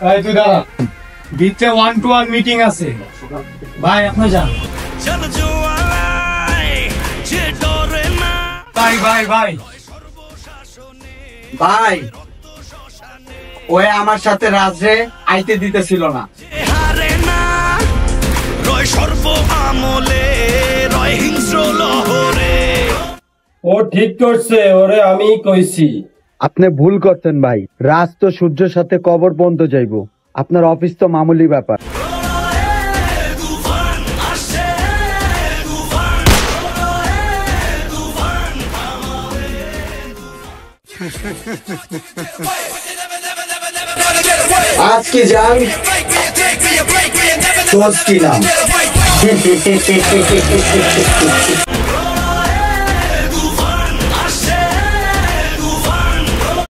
এই তুই দাঁড়া, ভিতরে 1-to-1 মিটিং আছে। ভাই আপনি যান। ভাই ভাই ভাই ভাই, ওই আমার সাথে রাজরে আইতে দিতেছিল না। ও ঠিক করছে, ওরে আমি কইছি। আপনি ভুল করতেন ভাই, রাজ তো সূর্যের সাথে কবর পর্যন্ত যাইবো, আপনার অফিস তো মামুলি ব্যাপার। আজ কি জান, তোর কি নাম?